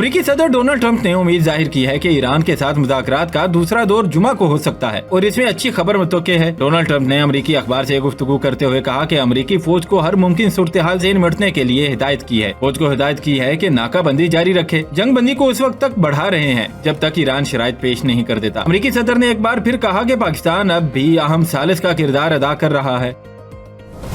अमेरिकी सदर Donald Trump ने उम्मीद जाहिर की है कि ईरान के साथ मुज़ाकरात का दूसरा दौर जुमा को हो सकता है और इसमें अच्छी खबर मुतवक्के है। डोनाल्ड ट्रंप ने अमेरिकी अखबार से गुफ्तगू करते हुए कहा कि अमेरिकी फौज को हर मुमकिन सूरत हाल से निपटने के लिए हिदायत की है। फौज को हिदायत की है कि नाकाबंदी जारी रखे। जंग बंदी को उस वक्त तक बढ़ा रहे हैं जब तक ईरान शराइत पेश नहीं कर देता। अमेरिकी सदर ने एक बार फिर कहा कि पाकिस्तान अब भी अहम सालिस का किरदार अदा कर रहा है।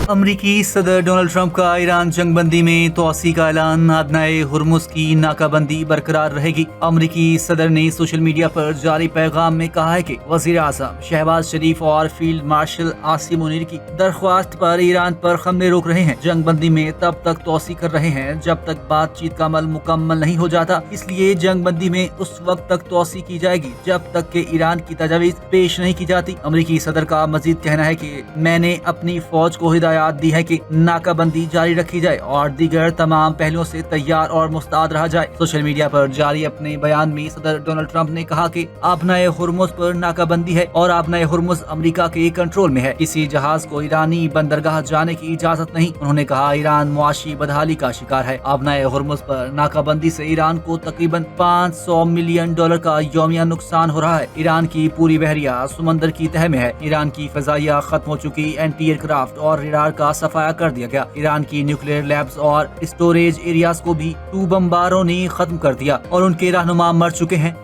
अमरीकी सदर डोनाल्ड ट्रंप का ईरान जंग बंदी में तोसी का ऐलान। आदनाए हुर्मुज की नाकाबंदी बरकरार रहेगी। अमरीकी सदर ने सोशल मीडिया पर जारी पैगाम में कहा है कि वजीर आजम शहबाज शरीफ और फील्ड मार्शल आसिम मुनीर की दरख्वास्त पर ईरान पर हमले रोक रहे हैं। जंग बंदी में तब तक तोसी कर रहे हैं जब तक बातचीत का अमल मुकम्मल नहीं हो जाता, इसलिए जंग बंदी में उस वक्त तक तोसी की जाएगी जब तक कि ईरान की तजावीज पेश नहीं की जाती। अमरीकी सदर का मजीद कहना है कि मैंने अपनी फौज को हिदायत दी है कि नाकाबंदी जारी रखी जाए और दीगर तमाम पहलुओं से तैयार और मुस्तैद रहा जाए। सोशल मीडिया पर जारी अपने बयान में सदर डोनाल्ड ट्रंप ने कहा कि आबनाए हुर्मुज पर नाकाबंदी है और आबनाए हुर्मुज अमेरिका के कंट्रोल में है। किसी जहाज को ईरानी बंदरगाह जाने की इजाजत नहीं। उन्होंने कहा ईरान मुआशी बदहाली का शिकार है। आबनाए हुर्मुज पर नाकाबंदी से ईरान को तकरीबन $500 मिलियन का यौमिया नुकसान हो रहा है। ईरान की पूरी बहरिया समंदर की तह में है। ईरान की फजाइया खत्म हो चुकी, एंटी एयरक्राफ्ट और रेडार का सफाया कर दिया गया। ईरान की न्यूक्लियर लैब्स और स्टोरेज एरियाज को भी 2 बमबारों ने खत्म कर दिया और उनके रहनुमा मर चुके हैं।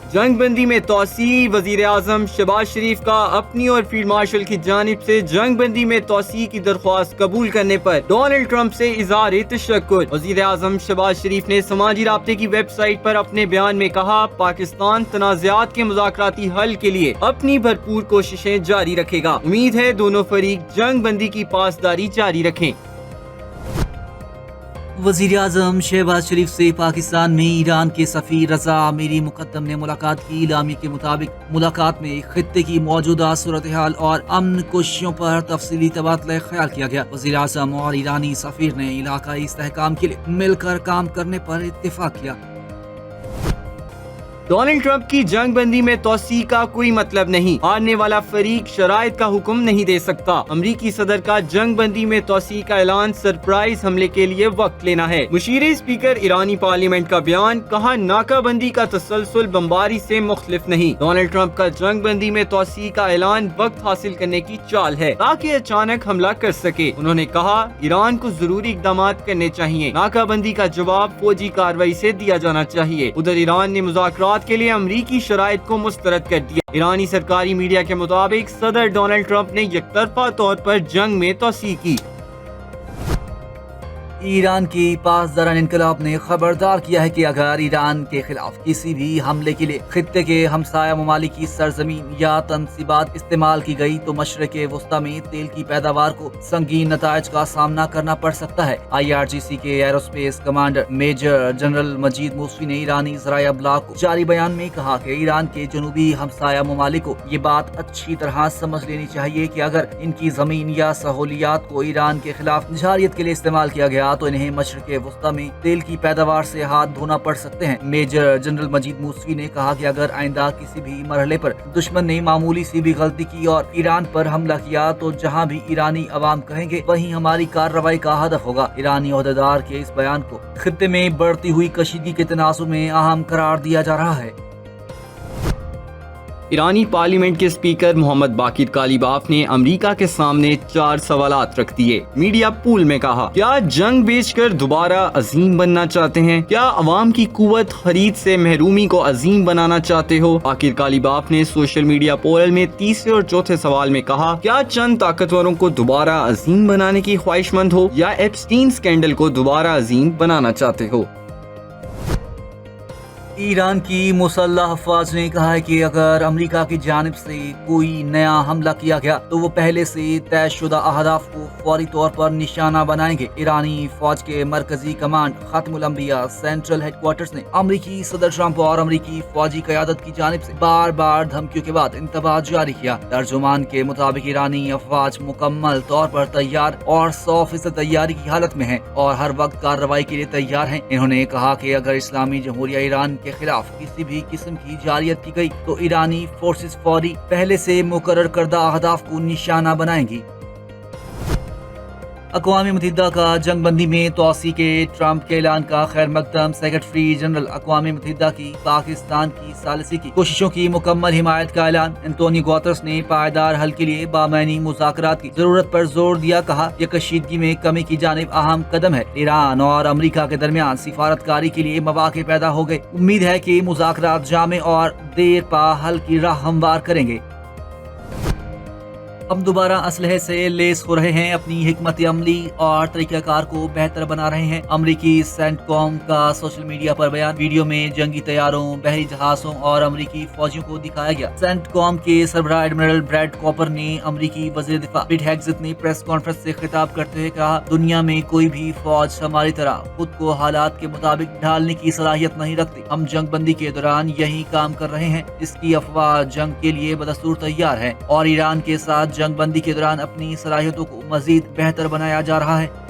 जंग बंदी में तोसी। वजीर आजम शहबाज शरीफ का अपनी और फील्ड मार्शल की जानिब से जंग बंदी में तोसी की दरख्वास्त कबूल करने पर डोनाल्ड ट्रंप से इज़हार तशक्कुर। वजीर आजम शहबाज शरीफ ने समाजी राब्ते की वेबसाइट पर अपने बयान में कहा, पाकिस्तान तनाज़ात के मुज़ाकराती हल के लिए अपनी भरपूर कोशिशें जारी रखेगा। उम्मीद है दोनों फरीक जंग बंदी की पासदारी जारी रखें। वजीर आजम शहबाज शरीफ से पाकिस्तान में ईरान के सफीर रजा मीरी मुकद्दम ने मुलाकात की। इलामी के मुताबिक मुलाकात में खित्ते की मौजूदा सूरत हाल और अमन कोशिशों पर तफसीली तबादला ख्याल किया गया। वजीर आजम और ईरानी सफीर ने इलाकाई इस्तेहकाम के लिए मिलकर काम करने पर इत्तेफाक किया। डोनाल्ड ट्रंप की जंग बंदी में तोसी का कोई मतलब नहीं। हारने वाला फरीक शराइत का हुक्म नहीं दे सकता। अमरीकी सदर का जंग बंदी में तोसी का ऐलान सरप्राइज हमले के लिए वक्त लेना है। मुशीर स्पीकर ईरानी पार्लियामेंट का बयान, कहा नाकाबंदी का तसलसल बमबारी से मुख्तलिफ नहीं। डोनाल्ड ट्रंप का जंग बंदी में तोसी का ऐलान वक्त हासिल करने की चाल है ताकि अचानक हमला कर सके। उन्होंने कहा ईरान को जरूरी इकदाम करने चाहिए। नाकाबंदी का जवाब फौजी कार्रवाई से दिया जाना चाहिए। उधर ईरान ने मुज़ाकरात के लिए अमरीकी शराइत को मुस्तरद कर दिया। ईरानी सरकारी मीडिया के मुताबिक सदर डोनाल्ड ट्रंप ने यकतरफा तौर पर जंग में तोसी की। ईरान की पासदारान इनकलाब ने खबरदार किया है कि अगर ईरान के खिलाफ किसी भी हमले के लिए खित्ते के हमसाया ममालिक की सरजमीन या तनसीबात इस्तेमाल की गई तो मशरक़े वस्ता में तेल की पैदावार को संगीन नताइज का सामना करना पड़ सकता है। IRGC के एरोस्पेस कमांडर मेजर जनरल मजीद मूसवी ने ईरानी ज़राया ब्लॉग को जारी बयान में कहा कि ईरान के जनूबी हमसाया ममालिक को ये बात अच्छी तरह समझ लेनी चाहिए कि अगर इनकी जमीन या सहूलियात को ईरान के खिलाफ जारियत के लिए इस्तेमाल किया गया तो इन्हें मशरक़े वस्ता में तेल की पैदावार से हाथ धोना पड़ सकते हैं। मेजर जनरल मजीद मूसवी ने कहा कि अगर आइंदा किसी भी मरहले पर दुश्मन ने मामूली सी भी गलती की और ईरान पर हमला किया तो जहां भी ईरानी अवाम कहेंगे वहीं हमारी कार्रवाई का हदफ होगा। ईरानी ओहदेदार के इस बयान को खित्ते में बढ़ती हुई कशीदगी के तनासुब में अहम करार दिया जा रहा है। ईरानी पार्लियामेंट के स्पीकर मोहम्मद बाकिर कालीबाफ ने अमेरिका के सामने 4 सवालात रख दिए। मीडिया पूल में कहा, क्या जंग बेचकर दोबारा अजीम बनना चाहते हैं? क्या अवाम की कुव्वत खरीद से महरूमी को अजीम बनाना चाहते हो? बाकिर कालीबाफ ने सोशल मीडिया पोल में तीसरे और चौथे सवाल में कहा, क्या चंद ताकतवरों को दोबारा अजीम बनाने की ख्वाहिशमंद हो या एप्स्टीन स्कैंडल को दोबारा अजीम बनाना चाहते हो? ईरान की मुसल्लह अफवाज ने कहा है कि अगर अमेरिका की जानिब से कोई नया हमला किया गया तो वो पहले से तयशुदा अहदाफ को फौरी तौर पर निशाना बनाएंगे। ईरानी फौज के मरकजी कमांड खातमुल अंबिया सेंट्रल हेडक्वार्टर्स ने अमेरिकी सदर ट्रंप और अमेरिकी फौजी क़यादत की जानिब से बार बार धमकियों के बाद इंतबाह जारी किया। तर्जुमान के मुताबिक ईरानी अफवाज मुकम्मल तौर पर तैयार और 100% तैयारी की हालत में है और हर वक्त कार्रवाई के लिए तैयार है। इन्होंने कहा कि अगर इस्लामी जमहूरिया ईरान के खिलाफ किसी भी किस्म की जारियत की गई तो ईरानी फोर्सेस फौरी पहले से मुकर्रर करदा अहदाफ को निशाना बनाएंगी। अक़वाम मुत्तहिदा का जंग बंदी में तोसी के ट्रंप के ऐलान का खैर मकदम सेक्रेटरी जनरल अक़वाम मुत्तहिदा की पाकिस्तान की सालिसी की कोशिशों की मुकम्मल हिमायत का ऐलान। एंटोनियो गुतेरेस ने पायदार हल के लिए बामैनी मुज़ाकरात की जरूरत पर जोर दिया। कहा यह कशीदगी में कमी की जानिब अहम कदम है। ईरान और अमरीका के दरमियान सिफारतकारी के लिए मौक़े पैदा हो गए। उम्मीद है कि मुज़ाकरात जामे और देर पा हल की राह हमवार करेंगे। हम दोबारा असलहे से लेस हो रहे हैं, अपनी हिकमत अमली और तरीक़ाकार को बेहतर बना रहे हैं। अमरीकी सेंटकॉम का सोशल मीडिया पर बयान। वीडियो में जंगी तैयारों, बहरी जहाज़ों और अमरीकी फौजियों को दिखाया गया। सेंटकॉम के सरबराह एडमिरल ब्रैड कॉपर ने अमरीकी वज़ीर दिफा पिट हेग्सेथ ने प्रेस कॉन्फ्रेंस से खिताब करते हुए कहा, दुनिया में कोई भी फौज हमारी तरह खुद को हालात के मुताबिक ढालने की सलाहियत नहीं रखती। हम जंग बंदी के दौरान यही काम कर रहे हैं। इसकी अफवाह जंग के लिए बदस्तूर तैयार है और ईरान के साथ जंग बंदी के दौरान अपनी सलाहियतों को मजीद बेहतर बनाया जा रहा है।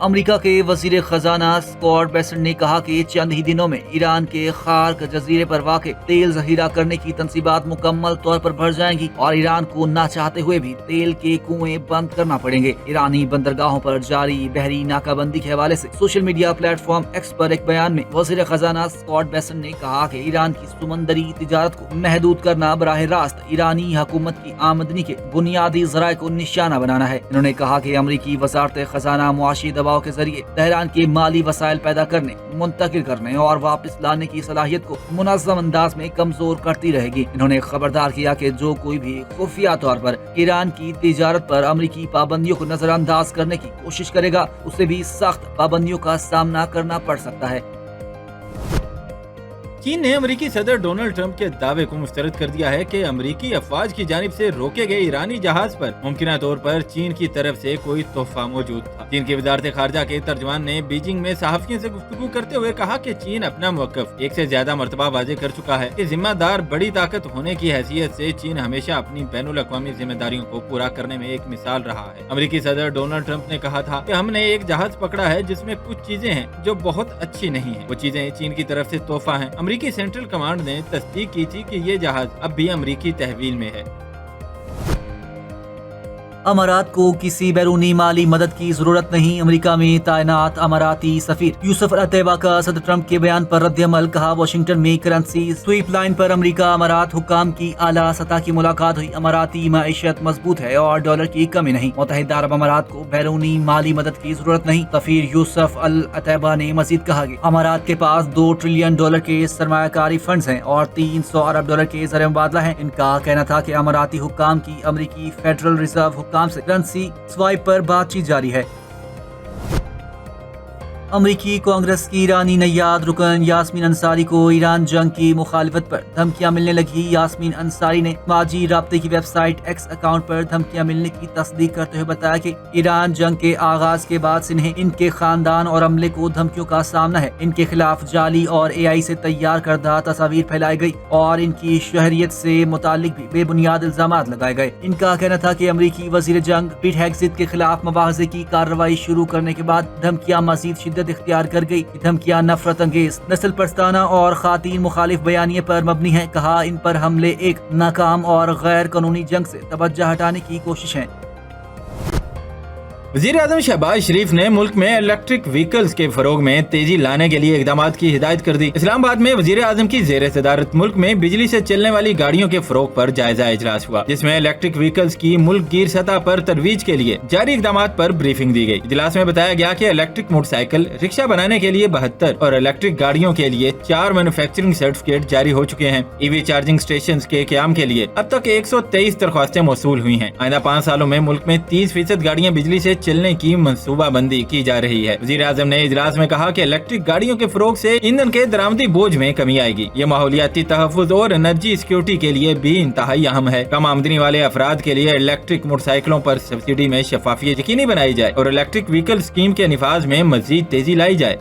अमेरिका के वजीर खजाना स्कॉट बेसेंट ने कहा कि चंद ही दिनों में ईरान के खार्क जजीरे पर वाक़े तेल जहीरा करने की तंसीबात मुकम्मल तौर पर बढ़ जाएंगी और ईरान को ना चाहते हुए भी तेल के कुएं बंद करना पड़ेंगे। ईरानी बंदरगाहों पर जारी बहरी नाकाबंदी के हवाले से सोशल मीडिया प्लेटफॉर्म एक्स पर एक बयान में वजीर खजाना स्कॉट बेसेंट ने कहा कि ईरान की समंदरी तिजारत को महदूद करना बराह रास्त ईरानी हुकूमत की आमदनी के बुनियादी ज़राए को निशाना बनाना है। इन्होंने कहा कि अमरीकी वज़ारत खजाना मुआशी के जरिए तेहरान के माली वसाइल पैदा करने, मुंतकिल करने और वापस लाने की सलाहियत को मुनज़्ज़म अंदाज में कमजोर करती रहेगी। इन्होंने खबरदार किया कि जो कोई भी खुफिया तौर पर ईरान की तिजारत पर अमरीकी पाबंदियों को नजरअंदाज करने की कोशिश करेगा, उसे भी सख्त पाबंदियों का सामना करना पड़ सकता है। चीन ने अमेरिकी सदर डोनाल्ड ट्रंप के दावे को मुस्तरद कर दिया है कि अमेरिकी अफवाज की जानिब से रोके गए ईरानी जहाज पर मुमकिन तौर पर चीन की तरफ से कोई तोहफा मौजूद था। चीन की वजारत खारजा के तर्जुमान ने बीजिंग में सहाफियों से गुफ्तगू करते हुए कहा कि चीन अपना मौक़िफ़ एक से ज्यादा मरतबा वाज़े कर चुका है कि जिम्मेदार बड़ी ताकत होने की हैसियत से चीन हमेशा अपनी बैनुल अक़वामी जिम्मेदारियों को पूरा करने में एक मिसाल रहा है। अमेरिकी सदर डोनाल्ड ट्रंप ने कहा था कि हमने एक जहाज पकड़ा है जिसमें कुछ चीजें हैं जो बहुत अच्छी नहीं है। वो चीजें चीन की तरफ से तोहफा है। अमेरिकी सेंट्रल कमांड ने तस्दीक की थी कि ये जहाज अब भी अमेरिकी तहवील में है। अमारात को किसी बैरूनी माली मदद की जरूरत नहीं। अमेरिका में तैनात अमाराती सफीर यूसुफ अल-अतैबा का सदर ट्रंप के बयान पर रद्द-ए-अमल। कहा, वाशिंगटन में करेंसी स्वीप लाइन पर अमेरिका अमारात हुक्काम की आला सतह की मुलाकात हुई। अमाराती मईशत मजबूत है और डॉलर की कमी नहीं। मुत्तहिदा अरब अमारात को बैरूनी माली मदद की जरूरत नहीं। सफीर यूसुफ अल-अतैबा ने मजीद कहा कि अमारात के पास $2 ट्रिलियन के सरमायाकारी फंड्स हैं और $300 अरब के ज़र मुबादला है। इनका कहना था कि अमाराती हुक्काम की अमेरिकी फेडरल रिजर्व हुक्काम से करेंसी स्वाइप पर बातचीत जारी है। अमरीकी कांग्रेस की ईरानी नैयाद रुकन यास्मीन अंसारी को ईरान जंग की मुखालिफत पर धमकियां मिलने लगी। यास्मीन अंसारी ने समाजी राब्ते की वेबसाइट एक्स अकाउंट पर धमकियां मिलने की तस्दीक करते हुए बताया कि ईरान जंग के आगाज के बाद से इन्हें, इनके खानदान और अमले को धमकियों का सामना है। इनके खिलाफ जाली और AI से तैयार करदा तस्वीर फैलाई गई और इनकी शहरियत से मुतालिक भी बेबुनियाद इल्जामात लगाए गए। इनका कहना था कि अमरीकी वजीर जंग पिट हेग्सेथ के खिलाफ मुआवजे की कार्रवाई शुरू करने के बाद धमकियां मजीद इख्तियार कर गई। धमकियां नफरत अंगेज, नस्ल परस्ताना और खातीन मुखालिफ बयानिए पर मबनी है। कहा, इन पर हमले एक नाकाम और गैर कानूनी जंग से तवज्जो हटाने की कोशिश है। वज़ीर आज़म शहबाज शरीफ ने मुल्क में इलेक्ट्रिक व्हीकल्स के फरोग में तेजी लाने के लिए इक़दामात की हिदायत कर दी। इस्लामाबाद में वज़ीर आज़म की ज़ेर सदारत मुल्क में बिजली से चलने वाली गाड़ियों के फरोग पर जायजा इजलास हुआ, जिसमें इलेक्ट्रिक व्हीकल्स की मुल्क गिर सतह पर तरवीज के लिए जारी इक़दामात पर ब्रीफिंग दी गई। इजलास में बताया गया कि इलेक्ट्रिक मोटरसाइकिल रिक्शा बनाने के लिए 72 और इलेक्ट्रिक गाड़ियों के लिए 4 मैन्युफैक्चरिंग सर्टिफिकेट जारी हो चुके हैं। EV चार्जिंग स्टेशन के क़याम के लिए अब तक 123 दरख्वास्तें मौसूल हुई हैं। आइंदा 5 सालों में मुल्क में 30% गाड़ियाँ बिजली से चलने की मंसूबाबंदी की जा रही है। वज़ीर आज़म ने इजलास में कहा कि इलेक्ट्रिक गाड़ियों के फरोग से ईंधन के दरामदी बोझ में कमी आएगी। ये माहौलियाती तहफ़्फ़ुज़ और एनर्जी सिक्योरिटी के लिए भी इंतहाई अहम है। कम आमदनी वाले अफराद के लिए इलेक्ट्रिक मोटरसाइकिलों पर सब्सिडी में शफाफियत यकीनी बनाई जाए और इलेक्ट्रिक व्हीकल स्कीम के निफाज में मजीद तेजी लाई जाए।